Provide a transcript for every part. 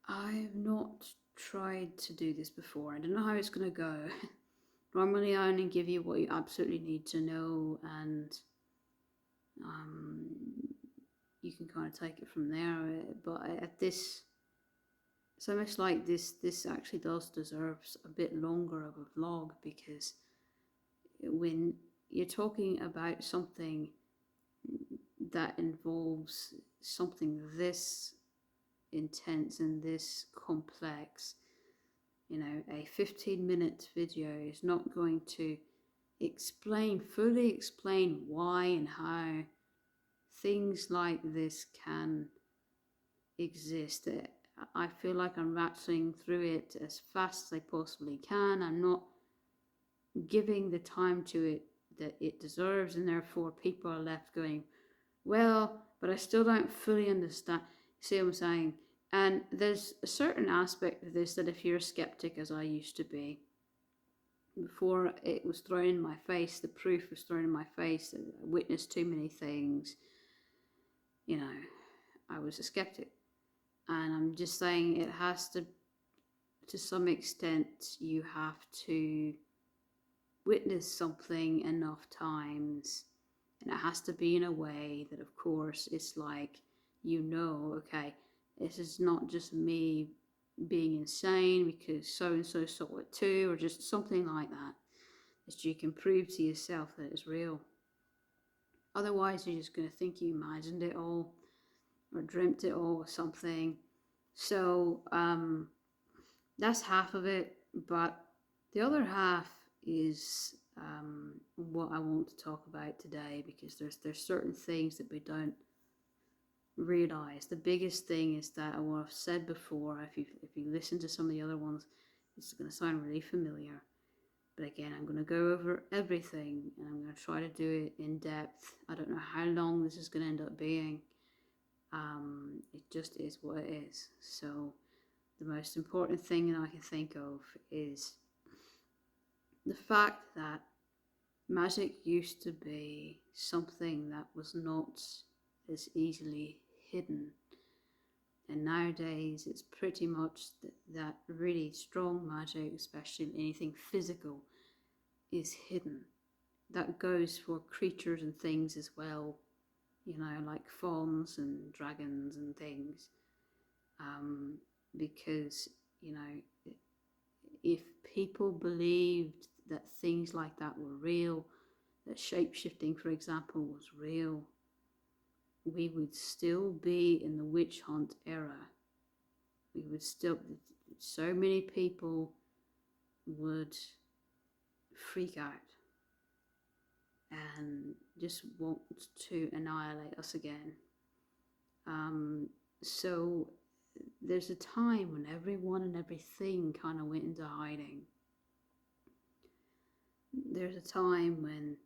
I've not tried to do this before. I don't know how it's going to go. Normally, I only give you what you absolutely need to know, and um, you can kind of take it from there. But at this, it's almost like this actually does deserves a bit longer of a vlog, because when you're talking about something that involves something this intense and this complex, a 15-minute video is not going to fully explain why and how things like this can exist. I feel like I'm rattling through it as fast as I possibly can. I'm not giving the time to it that it deserves, and therefore people are left going, well, but I still don't fully understand. See what I'm saying? And there's a certain aspect of this that if you're a skeptic, as I used to be, before it was thrown in my face, the proof was thrown in my face, I witnessed too many things, I was a skeptic. And I'm just saying it has to some extent, you have to witness something enough times, and it has to be in a way that, of course, it's like, okay, this is not just me being insane because so and so saw it too, or just something like that, that you can prove to yourself that it's real. Otherwise, you're just going to think you imagined it all or dreamt it all or something. So that's half of it, but the other half is what I want to talk about today, because there's certain things that we don't realize. The biggest thing is that what I've said before. If you listen to some of the other ones, it's going to sound really familiar. But again, I'm going to go over everything, and I'm going to try to do it in depth. I don't know how long this is going to end up being. It just is what it is. So the most important thing that I can think of is the fact that magic used to be something that was not as easily hidden. And nowadays it's pretty much that really strong magic, especially anything physical, is hidden. That goes for creatures and things as well, like fawns and dragons and things. Because, if people believed that things like that were real, that shape-shifting, for example, was real, we would still be in the witch hunt era. So many people would freak out and just want to annihilate us again. So there's a time when everyone and everything kind of went into hiding. There's a time when,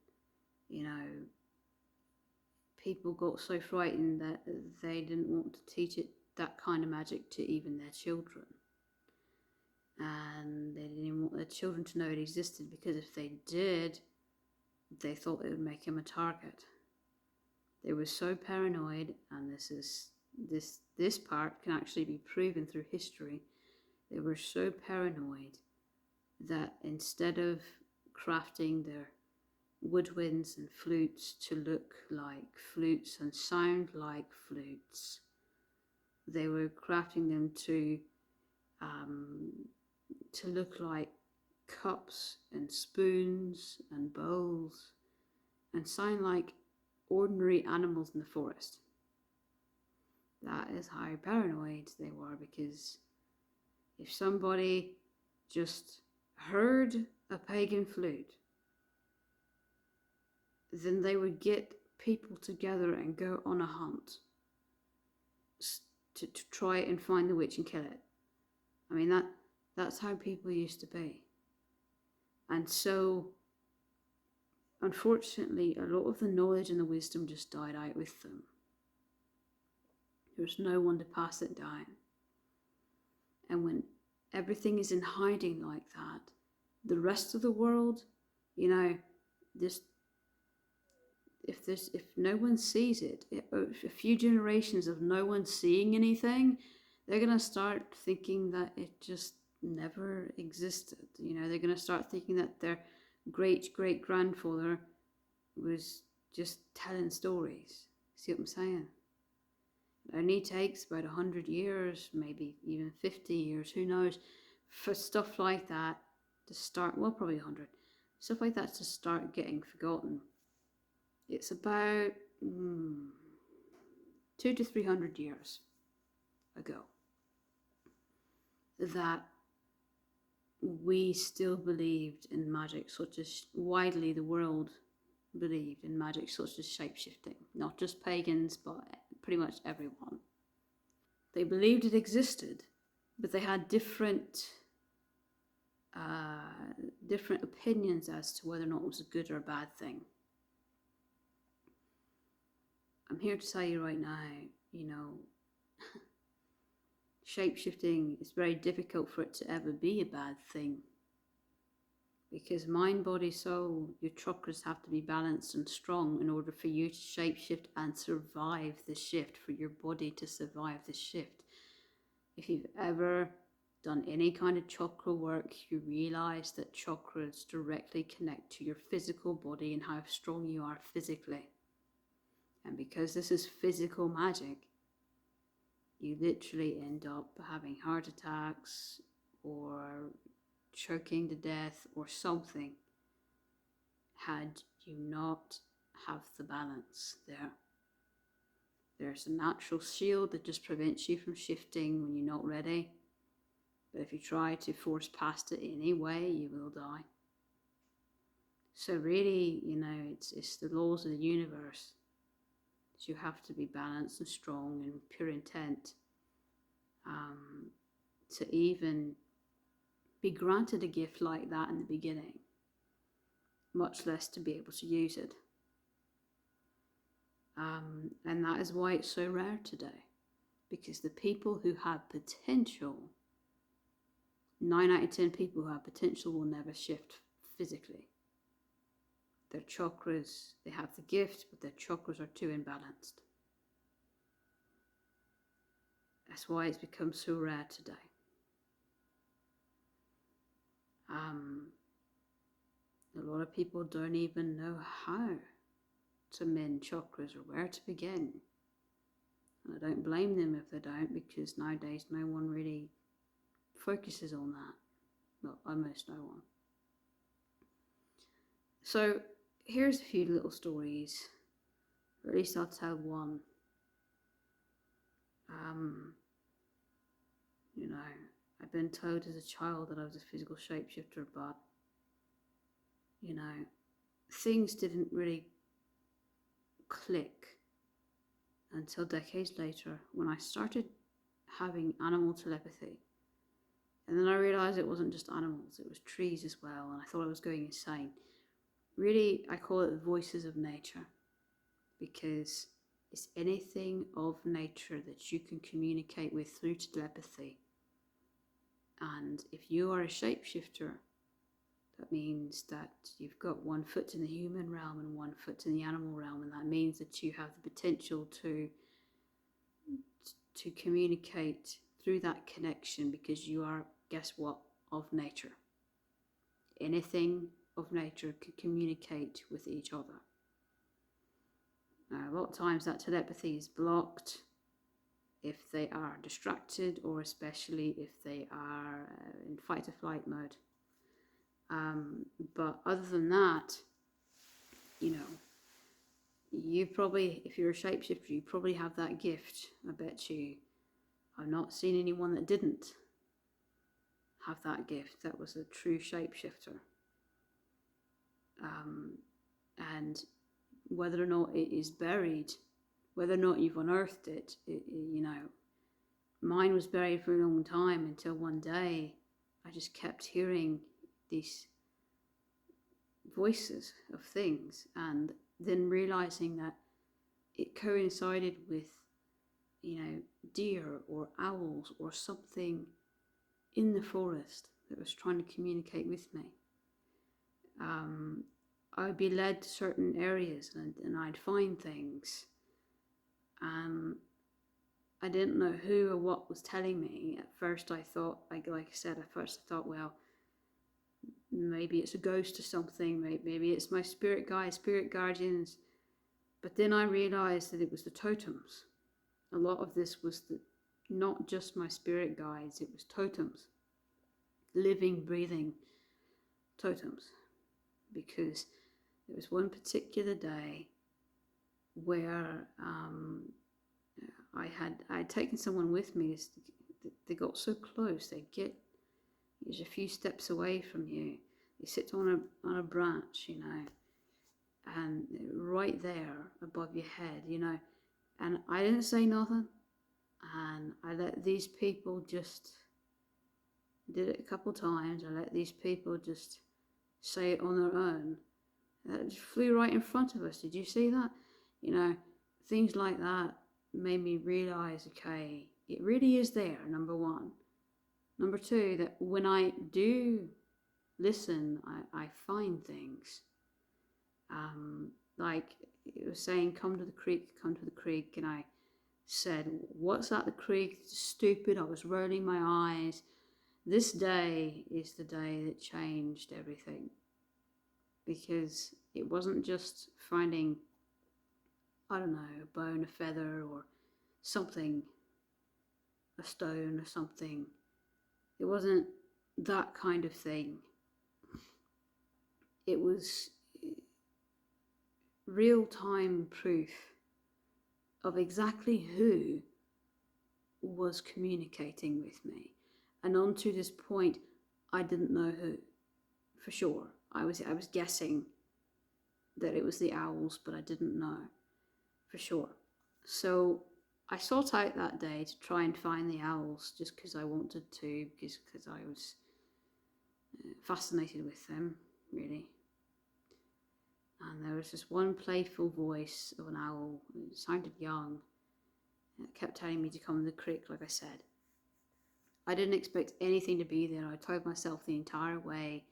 people got so frightened that they didn't want to teach that kind of magic to even their children. And they didn't even want their children to know it existed, because if they did, they thought it would make them a target. They were so paranoid, and this part can actually be proven through history. They were so paranoid that instead of crafting their woodwinds and flutes to look like flutes and sound like flutes, they were crafting them to look like cups and spoons and bowls and sound like ordinary animals in the forest. That is how paranoid they were, because if somebody just heard a pagan flute, then they would get people together and go on a hunt to try and find the witch and kill it. I mean, that's how people used to be. And so, unfortunately, a lot of the knowledge and the wisdom just died out with them. There's no one to pass it down. And when everything is in hiding like that, the rest of the world, if no one sees it, a few generations of no one seeing anything, they're going to start thinking that it just never existed. You know, they're going to start thinking that their great great grandfather was just telling stories. See what I'm saying? It only takes about 100 years, maybe even 50 years, who knows, for stuff like that to start, well, probably 100, stuff like that to start getting forgotten. It's about 200 to 300 years ago that we still believed in magic, such as widely the world believed in magic, such as shapeshifting. Not just pagans, but pretty much everyone. They believed it existed, but they had different opinions as to whether or not it was a good or a bad thing. I'm here to tell you right now, you know, shapeshifting is very difficult for it to ever be a bad thing. Because mind, body, soul, your chakras have to be balanced and strong in order for you to shapeshift and survive the shift, for your body to survive the shift. If you've ever done any kind of chakra work, you realize that chakras directly connect to your physical body and how strong you are physically. And because this is physical magic, you literally end up having heart attacks or choking to death or something had you not have the balance there. There's a natural shield that just prevents you from shifting when you're not ready. But if you try to force past it anyway, you will die. So really, you know, it's the laws of the universe. You have to be balanced and strong and pure intent to even be granted a gift like that in the beginning, much less to be able to use it. And that is why it's so rare today, because the people who have potential, 9 out of 10 people who have potential will never shift physically. Their chakras, they have the gift, but their chakras are too imbalanced. That's why it's become so rare today. A lot of people don't even know how to mend chakras or where to begin. And I don't blame them if they don't, because nowadays no one really focuses on that. Well, almost no one. So here's a few little stories, or at least I'll tell one. You know, I've been told as a child that I was a physical shapeshifter, but, you know, things didn't really click until decades later when I started having animal telepathy. And then I realized it wasn't just animals, it was trees as well, and I thought I was going insane. Really, I call it the voices of nature, because it's anything of nature that you can communicate with through telepathy. And if you are a shapeshifter, that means that you've got 1 foot in the human realm and 1 foot in the animal realm, and that means that you have the potential to communicate through that connection, because you are, guess what, of nature. Anything of nature can communicate with each other. Now, a lot of times that telepathy is blocked if they are distracted, or especially if they are in fight or flight mode. But other than that, you know, you probably, if you're a shapeshifter, you probably have that gift. I bet you. I've not seen anyone that didn't have that gift, that was a true shapeshifter. And whether or not it is buried, whether or not you've unearthed it, you know, mine was buried for a long time until one day I just kept hearing these voices of things, and then realizing that it coincided with, you know, deer or owls or something in the forest that was trying to communicate with me. I would be led to certain areas and I'd find things. I didn't know who or what was telling me. At first I thought, like I said, at first I thought, well, maybe it's a ghost or something, maybe it's my spirit guides, spirit guardians. But then I realized that it was the totems. A lot of this was not just my spirit guides, it was totems, living, breathing totems. Because there was one particular day where I had taken someone with me. They got so close, they'd get just a few steps away from you. They sit on a branch, you know, and right there above your head, you know. And I didn't say nothing, and I let these people just did it a couple times. I let these people just say it on their own. It just flew right in front of us. Did you see that? You know, things like that made me realize, okay, it really is there, number one. Number two, that when I do listen, I find things. Like it was saying, come to the creek, and I said, what's at the creek? It's stupid. I was rolling my eyes. This day is the day that changed everything, because it wasn't just finding, I don't know, a bone, a feather, or something, a stone or something. It wasn't that kind of thing. It was real-time proof of exactly who was communicating with me. And on to this point, I didn't know who, for sure. I was guessing that it was the owls, but I didn't know for sure. So I sought out that day to try and find the owls, just because I wanted to, because I was fascinated with them, really. And there was this one playful voice of an owl. It sounded young. It kept telling me to come to the creek, like I said. I didn't expect anything to be there. I told myself the entire way,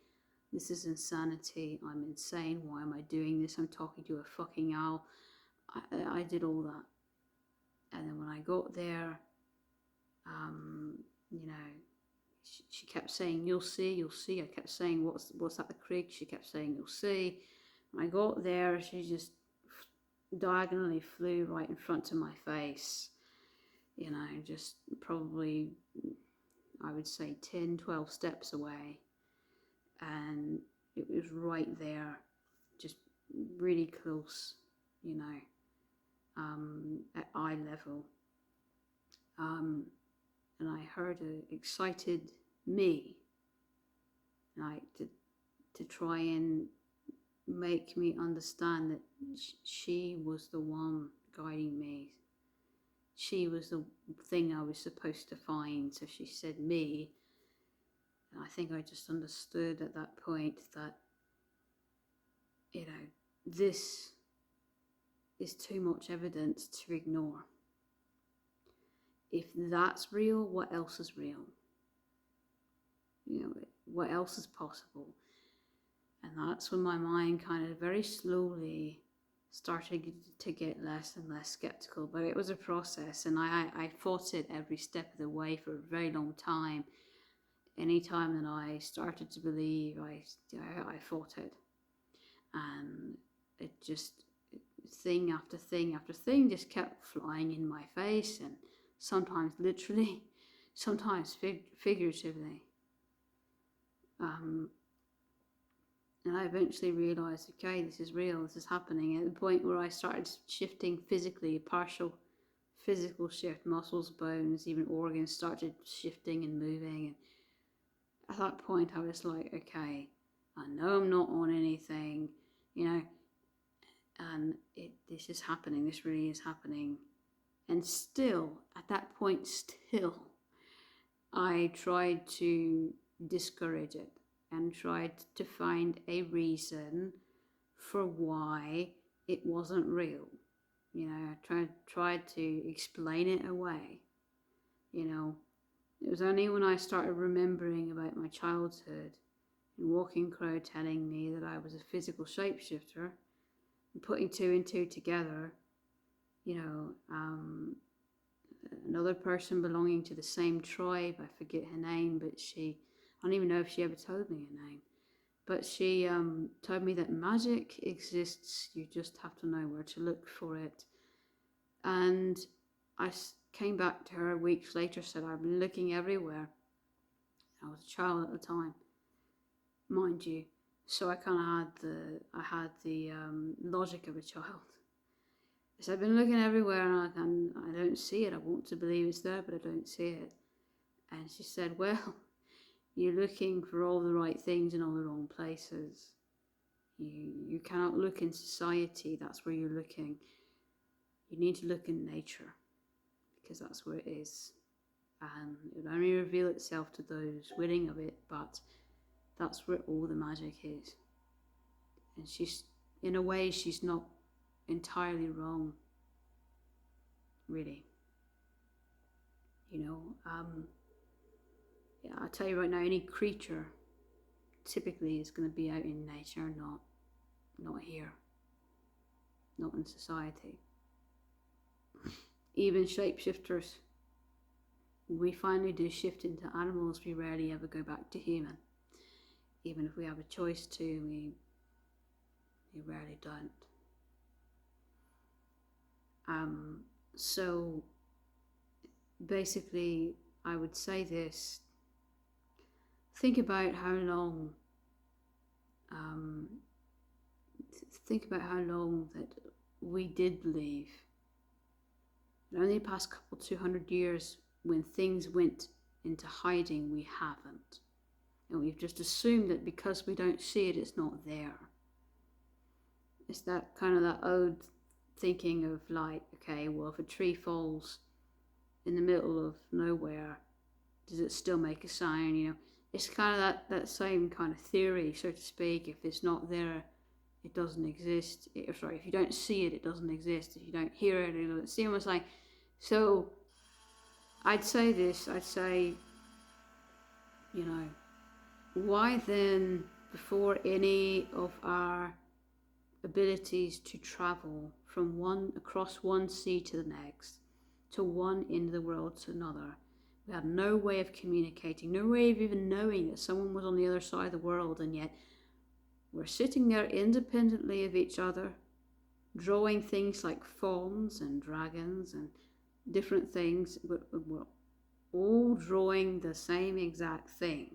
this is insanity. I'm insane. Why am I doing this? I'm talking to a fucking owl. I did all that. And then when I got there, you know, she kept saying, you'll see, you'll see. I kept saying, what's at the creek? She kept saying, you'll see. When I got there, she just diagonally flew right in front of my face. You know, just probably, I would say 10, 12 steps away. And it was right there, just really close, you know, at eye level. And I heard an excited me, like to try and make me understand that she was the one guiding me. She was the thing I was supposed to find. So she said me, and I think I just understood at that point that, you know, this is too much evidence to ignore. If that's real, what else is real? You know, what else is possible? And that's when my mind kind of very slowly started to get less and less skeptical. But it was a process, and I fought it every step of the way for a very long time. Anytime that I started to believe, I fought it. And it just, thing after thing after thing just kept flying in my face, and sometimes literally, sometimes figuratively. And I eventually realised, okay, this is real, this is happening. At the point where I started shifting physically, a partial physical shift, muscles, bones, even organs started shifting and moving. And at that point I was like, okay, I know I'm not on anything, you know, and this is happening, this really is happening. And still, at that point, I tried to discourage it and tried to find a reason for why it wasn't real. You know, I tried to explain it away. You know, it was only when I started remembering about my childhood and Walking Crow telling me that I was a physical shapeshifter and putting two and two together, you know, another person belonging to the same tribe. I forget her name, but I don't even know if she ever told me her name. But she told me that magic exists. You just have to know where to look for it. And I came back to her weeks later, said I've been looking everywhere. I was a child at the time, mind you, so I kind of had the logic of a child. So I've been looking everywhere and I don't see it. I want to believe it's there, but I don't see it. And she said, well, you're looking for all the right things in all the wrong places. You cannot look in society, that's where you're looking. You need to look in nature, because that's where it is. And it will only reveal itself to those willing of it, but that's where all the magic is. And she's, in a way, she's not entirely wrong, really. You know, yeah, I'll tell you right now, any creature typically is going to be out in nature, not here, not in society. Even shapeshifters, we finally do shift into animals, we rarely ever go back to human. Even if we have a choice to, we rarely don't. So basically, I would say this: think about how long that we did believe. And only the past couple 200 years, when things went into hiding, we haven't. And we've just assumed that because we don't see it, it's not there. It's that kind of that old thinking of like, okay, well, if a tree falls in the middle of nowhere, does it still make a sound? You know, it's kind of that same kind of theory, so to speak. If it's not there, it doesn't exist. If you don't see it, it doesn't exist. If you don't hear it, it's almost like. So I'd say, you know, why then, before any of our abilities to travel from across one sea to the next, to one end of the world to another, we had no way of communicating, no way of even knowing that someone was on the other side of the world, and yet we're sitting there independently of each other, drawing things like fawns and dragons and different things. We're all drawing the same exact thing.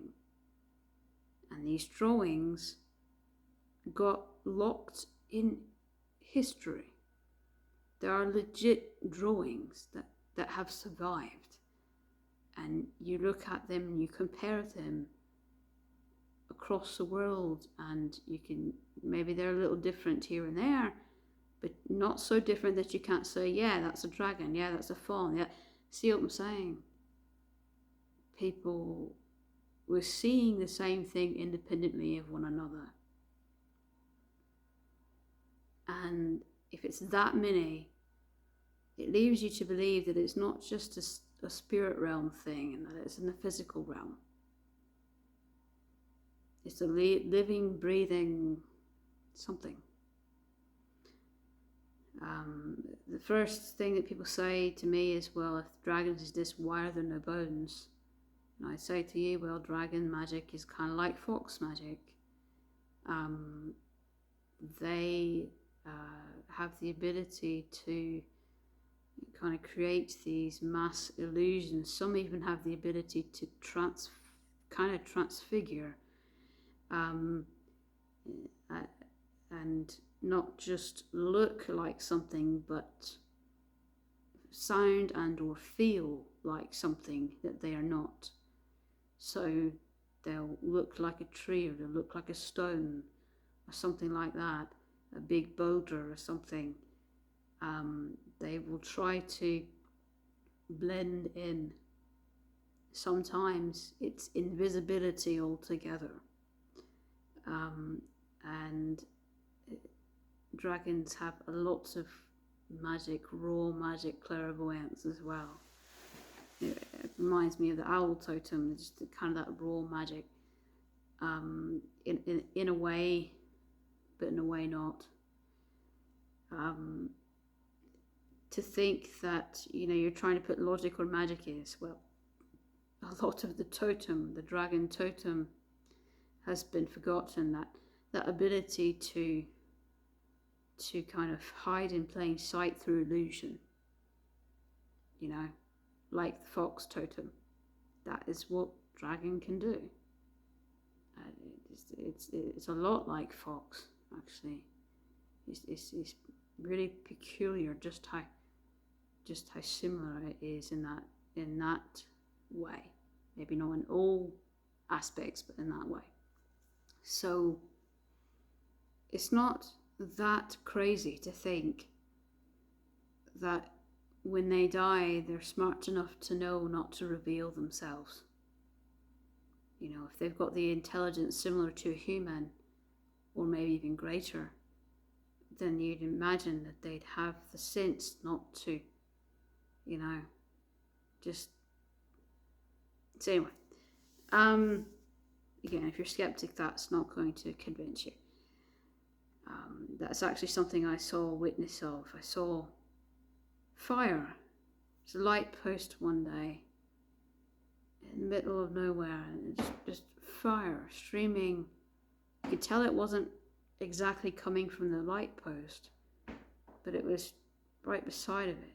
And these drawings got locked in history. There are legit drawings that have survived. And you look at them and you compare them across the world, and you can, maybe they're a little different here and there, but not so different that you can't say, yeah, that's a dragon, yeah, that's a fawn. Yeah, see what I'm saying? People were seeing the same thing independently of one another. And if it's that many, it leaves you to believe that it's not just a spirit realm thing, and that it's in the physical realm. It's a living, breathing something. The first thing that people say to me is, well, if dragons is this, why are there no bones? And I say to you, well, dragon magic is kind of like fox magic. They have the ability to kind of create these mass illusions. Some even have the ability to transfigure, and not just look like something, but sound and or feel like something that they are not. So they'll look like a tree, or they'll look like a stone, or something like that, a big boulder or something. They will try to blend in. Sometimes it's invisibility altogether. And dragons have a lot of magic, raw magic, clairvoyance as well. It reminds me of the owl totem, just kind of that raw magic, in a way, but in a way not. to think that, you're trying to put logic or magic is. Well, a lot of the totem, the dragon totem, has been forgotten. That ability to kind of hide in plain sight through illusion, like the fox totem. That is what dragon can do. It's a lot like fox, actually. It's really peculiar just how similar it is in that way. Maybe not in all aspects, but in that way. So it's not that crazy to think that when they die, they're smart enough to know not to reveal themselves. If they've got the intelligence similar to a human, or maybe even greater, then you'd imagine that they'd have the sense not to, just... So anyway, again, if you're skeptic, that's not going to convince you. That's actually something I saw a witness of. I saw fire. It's a light post one day in the middle of nowhere, and it's just fire streaming. You could tell it wasn't exactly coming from the light post, but it was right beside of it.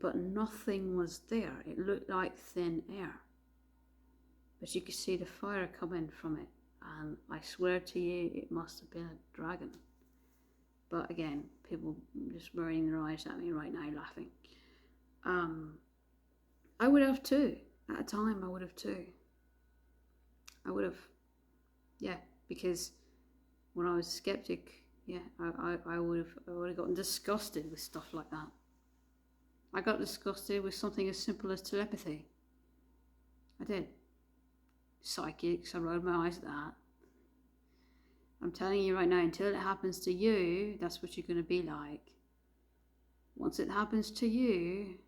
But nothing was there. It looked like thin air, but you could see the fire coming from it, and I swear to you, it must have been a dragon. But again, people just rolling their eyes at me right now, laughing. I would have too. At a time, I would have too. I would have, because when I was a skeptic, I would have gotten disgusted with stuff like that. I got disgusted with something as simple as telepathy. I did. Psychics, I rolled my eyes at that. I'm telling you right now, until it happens to you, that's what you're going to be like. Once it happens to you,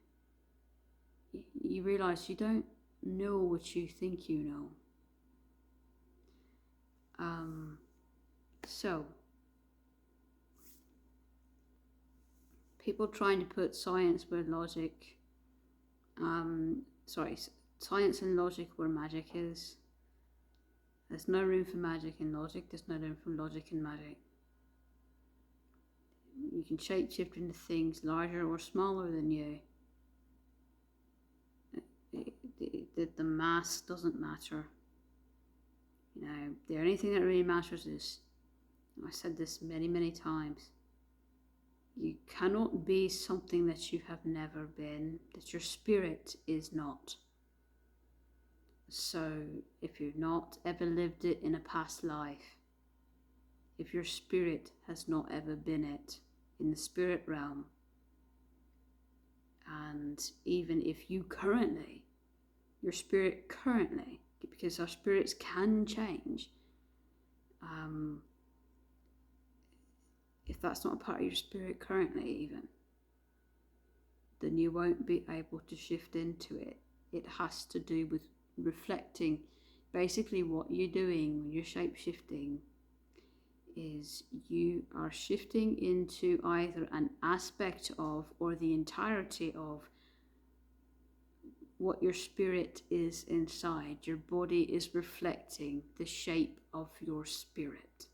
you realise you don't know what you think you know. So, people trying to put science where logic, science and logic where magic is. There's no room for magic in logic, there's no room for logic in magic. You can shapeshift into things larger or smaller than you. The mass doesn't matter. The only thing that really matters is, I said this many, many times, you cannot be something that you have never been, that your spirit is not. So if you've not ever lived it in a past life, if your spirit has not ever been it in the spirit realm, and even if you currently, your spirit currently, because our spirits can change, if that's not a part of your spirit currently even, then you won't be able to shift into it. It has to do with reflecting. Basically what you're doing when you're shape-shifting is you are shifting into either an aspect of or the entirety of what your spirit is inside. Your body is reflecting the shape of your spirit.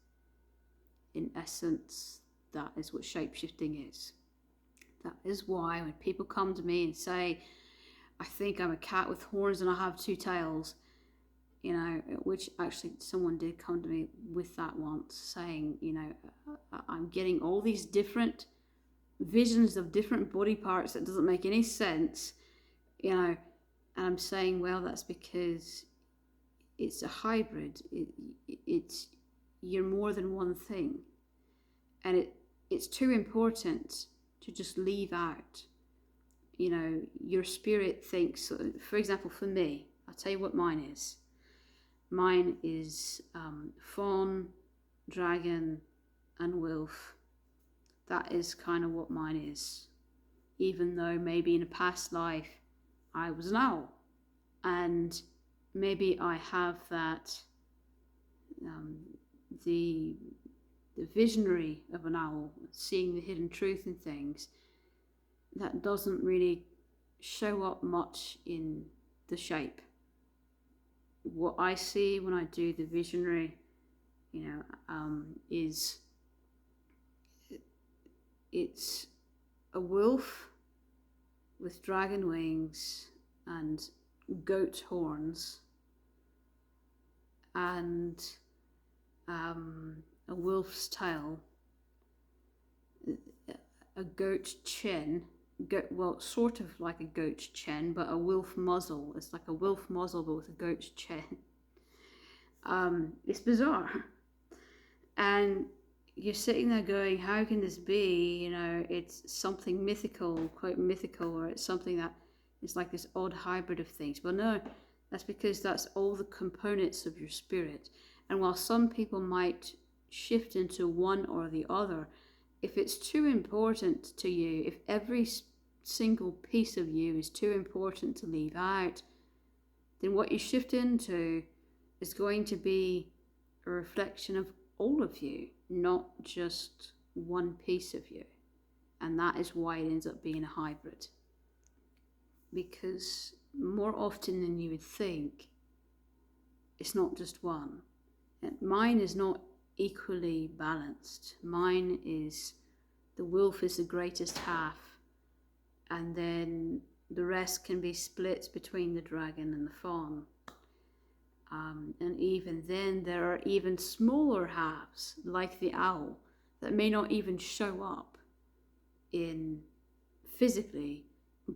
In essence, that is what shape-shifting is. That is why when people come to me and say, I think I'm a cat with horns and I have two tails, which actually someone did come to me with that once, saying, I'm getting all these different visions of different body parts that doesn't make any sense, and I'm saying, well, that's because it's a hybrid. It's you're more than one thing, and it's too important to just leave out. Your spirit thinks, for example, for me, I'll tell you what mine is. Mine is fawn, dragon, and wolf. That is kind of what mine is. Even though maybe in a past life I was an owl, and maybe I have that, the visionary of an owl, seeing the hidden truth in things. that doesn't really show up much in the shape. What I see when I do the visionary, is it's a wolf with dragon wings and goat horns and a wolf's tail, a goat chin, well, sort of like a goat's chin, but a wolf muzzle. It's like a wolf muzzle, but with a goat's chin. It's bizarre. And you're sitting there going, how can this be? It's something mythical, quite mythical, or it's something that is like this odd hybrid of things. Well, no, that's because that's all the components of your spirit. And while some people might shift into one or the other, if it's too important to you, if every single piece of you is too important to leave out, then what you shift into is going to be a reflection of all of you, not just one piece of you. And that is why it ends up being a hybrid. Because more often than you would think, it's not just one. Mine is not equally balanced. Mine is, the wolf is the greatest half, and then the rest can be split between the dragon and the fawn. And even then, there are even smaller halves, like the owl, that may not even show up in physically,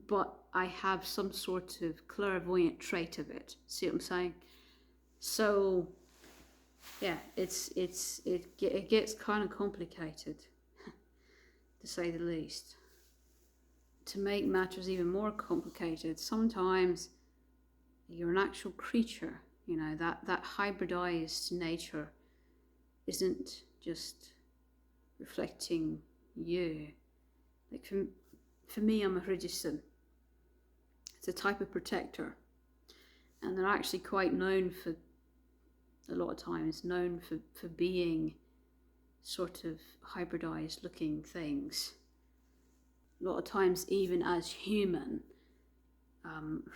but I have some sort of clairvoyant trait of it. See what I'm saying? So, yeah, it gets kind of complicated, to say the least. To make matters even more complicated, sometimes you're an actual creature. That hybridized nature isn't just reflecting you. Like for me, I'm a Ridgeson. It's a type of protector, and they're actually quite known for, a lot of times, known for being sort of hybridized looking things. A lot of times, even as human,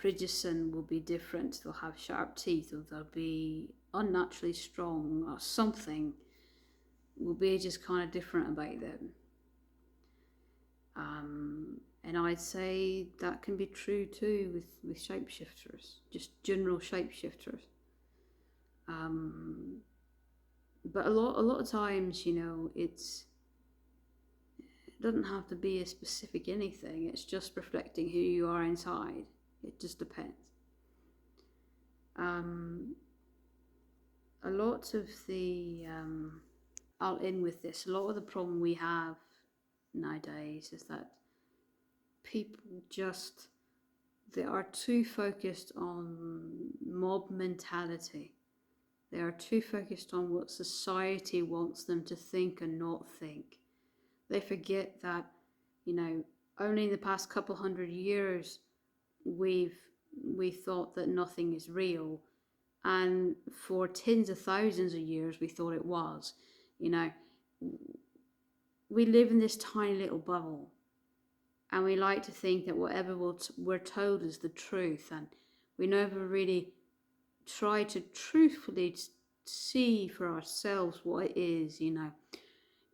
Ridgeson will be different. They'll have sharp teeth, or they'll be unnaturally strong, or something will be just kind of different about them. And I'd say that can be true too with shapeshifters, just general shapeshifters. But a lot of times, it doesn't have to be a specific anything. It's just reflecting who you are inside. It just depends. A lot of the, I'll end with this, a lot of the problem we have nowadays is that people they are too focused on mob mentality. They are too focused on what society wants them to think and not think. They forget that, only in the past couple hundred years we thought that nothing is real, and for tens of thousands of years we thought it was. We live in this tiny little bubble, and we like to think that whatever we're told is the truth, and we never really try to truthfully see for ourselves what it is.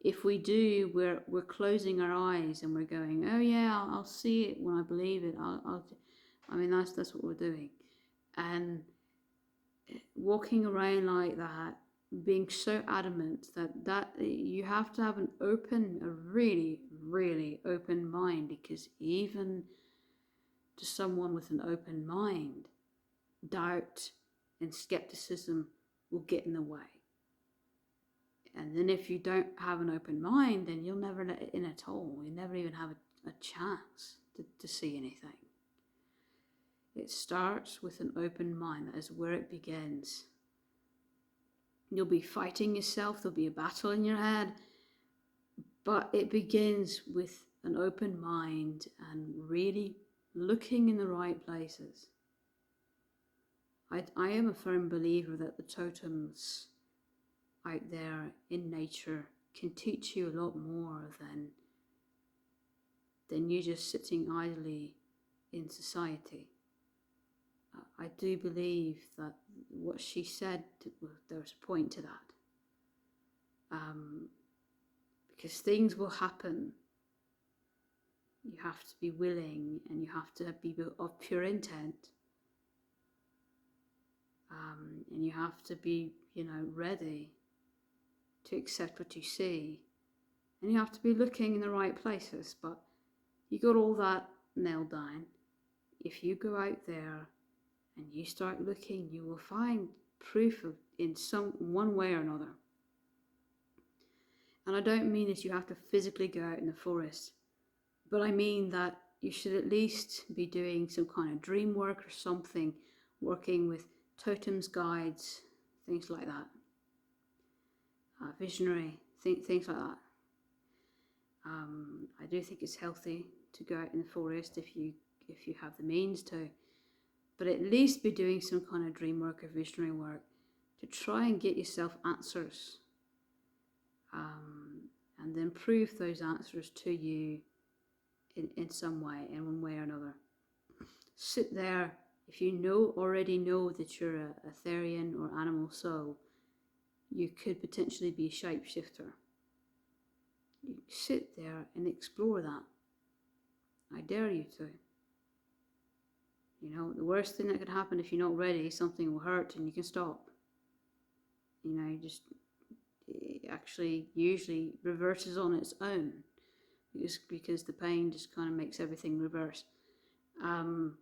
If we do, we're closing our eyes and we're going, oh yeah, I'll see it when I believe it. That's what we're doing. And walking around like that, being so adamant that you have to have a really, really open mind, because even to someone with an open mind, doubt and skepticism will get in the way. And then if you don't have an open mind, then you'll never let it in at all. You never even have a chance to see anything. It starts with an open mind. That is where it begins. You'll be fighting yourself. There'll be a battle in your head. But it begins with an open mind and really looking in the right places. I am a firm believer that the totems out there in nature can teach you a lot more than then you're just sitting idly in society. I do believe that what she said, there was a point to that. Because things will happen. You have to be willing, and you have to be of pure intent. And you have to be, ready to accept what you see. And you have to be looking in the right places. But you got all that nailed down. If you go out there and you start looking, you will find proof of in one way or another. And I don't mean that you have to physically go out in the forest, but I mean that you should at least be doing some kind of dream work or something, working with totems, guides, things like that. Visionary, things like that. I do think it's healthy to go out in the forest if you have the means to, but at least be doing some kind of dream work or visionary work to try and get yourself answers, and then prove those answers to you in some way, in one way or another. Sit there. If you already know that you're a Etherian or animal soul, you could potentially be a shapeshifter. You sit there and explore that. I dare you to. The worst thing that could happen if you're not ready, something will hurt and you can stop. It actually usually reverses on its own, because the pain just kind of makes everything reverse. And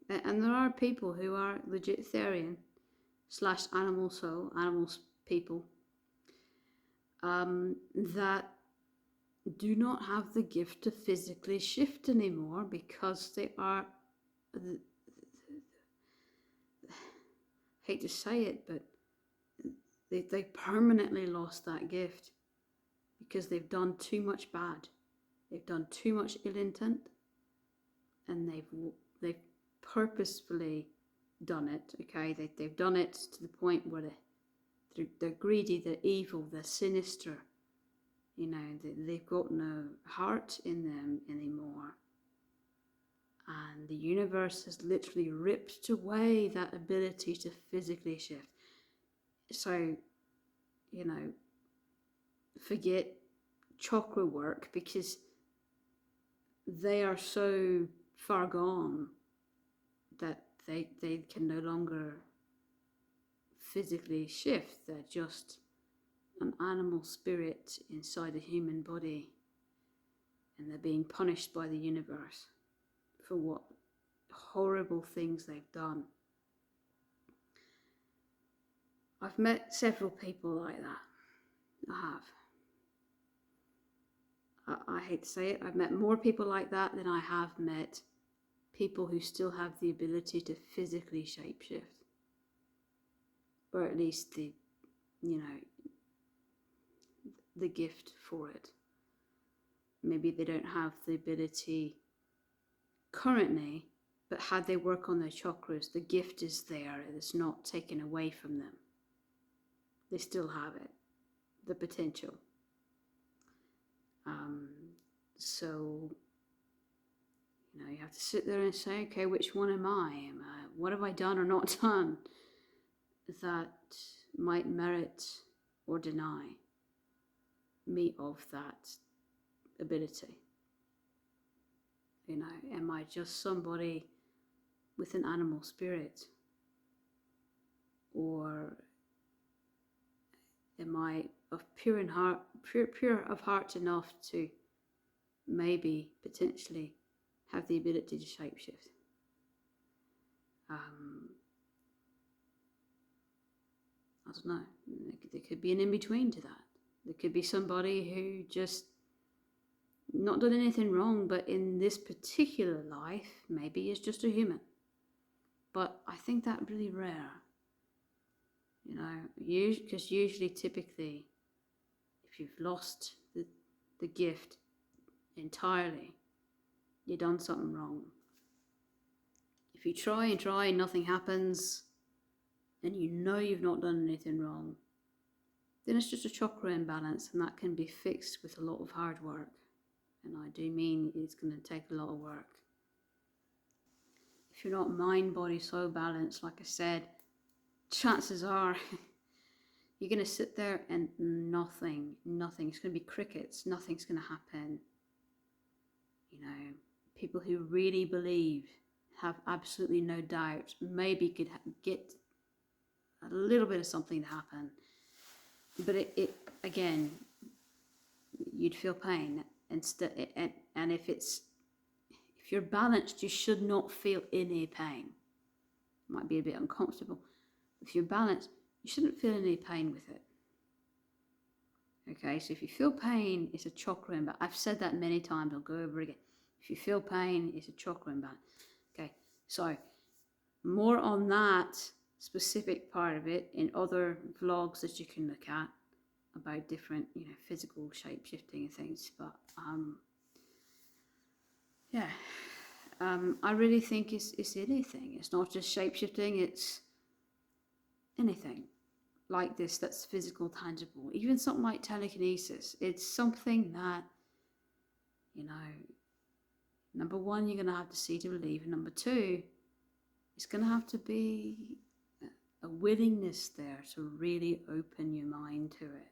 there are people who are legit Therian / animal soul, animals people, that do not have the gift to physically shift anymore because they are, I hate to say it, but they permanently lost that gift because they've done too much bad. They've done too much ill intent, and they've purposefully done it. Okay, they've done it to the point where they're greedy, they're evil, they're sinister. They've got no heart in them anymore. And the universe has literally ripped away that ability to physically shift. So, forget chakra work, because they are so far gone that they can no longer physically shift. They're just an animal spirit inside a human body, and they're being punished by the universe for what horrible things they've done. I've met several people like that. I have. I hate to say it, I've met more people like that than I have met people who still have the ability to physically shapeshift, or at least the gift for it. Maybe they don't have the ability currently, but had they work on their chakras, the gift is there. It's not taken away from them. They still have it, the potential. So you have to sit there and say, okay, which one am I? What have I done or not done that might merit or deny me of that ability? Am I just somebody with an animal spirit, or am I of pure of heart enough to maybe potentially have the ability to shapeshift? I don't know. There could be an in-between to that. There could be somebody who just not done anything wrong, but in this particular life, maybe is just a human. But I think that's really rare. Because usually, typically, if you've lost the gift entirely, you've done something wrong. If you try and nothing happens, and you've not done anything wrong, then it's just a chakra imbalance, and that can be fixed with a lot of hard work. and I do mean it's going to take a lot of work. If you're not mind, body, soul balanced, like I said, chances are you're going to sit there and nothing, it's going to be crickets, nothing's going to happen. You know, people who really believe, have absolutely no doubt, maybe could get a little bit of something to happen. But it again, you'd feel pain. And if you're balanced, you should not feel any pain. It might be a bit uncomfortable. If you're balanced, you shouldn't feel any pain with it. Okay, so if you feel pain, it's a chakra imbalance. I've said that many times, I'll go over it again. If you feel pain, it's a chakra imbalance. Okay, so more on that specific part of it in other vlogs that you can look at about different, you know, physical shape shifting and things. But yeah, I really think it's anything. It's not just shape shifting, it's anything like this that's physical, tangible. Even something like telekinesis. It's something that, you know, number one, you're going to have to see to believe, and number two, it's going to have to be a willingness there to really open your mind to it.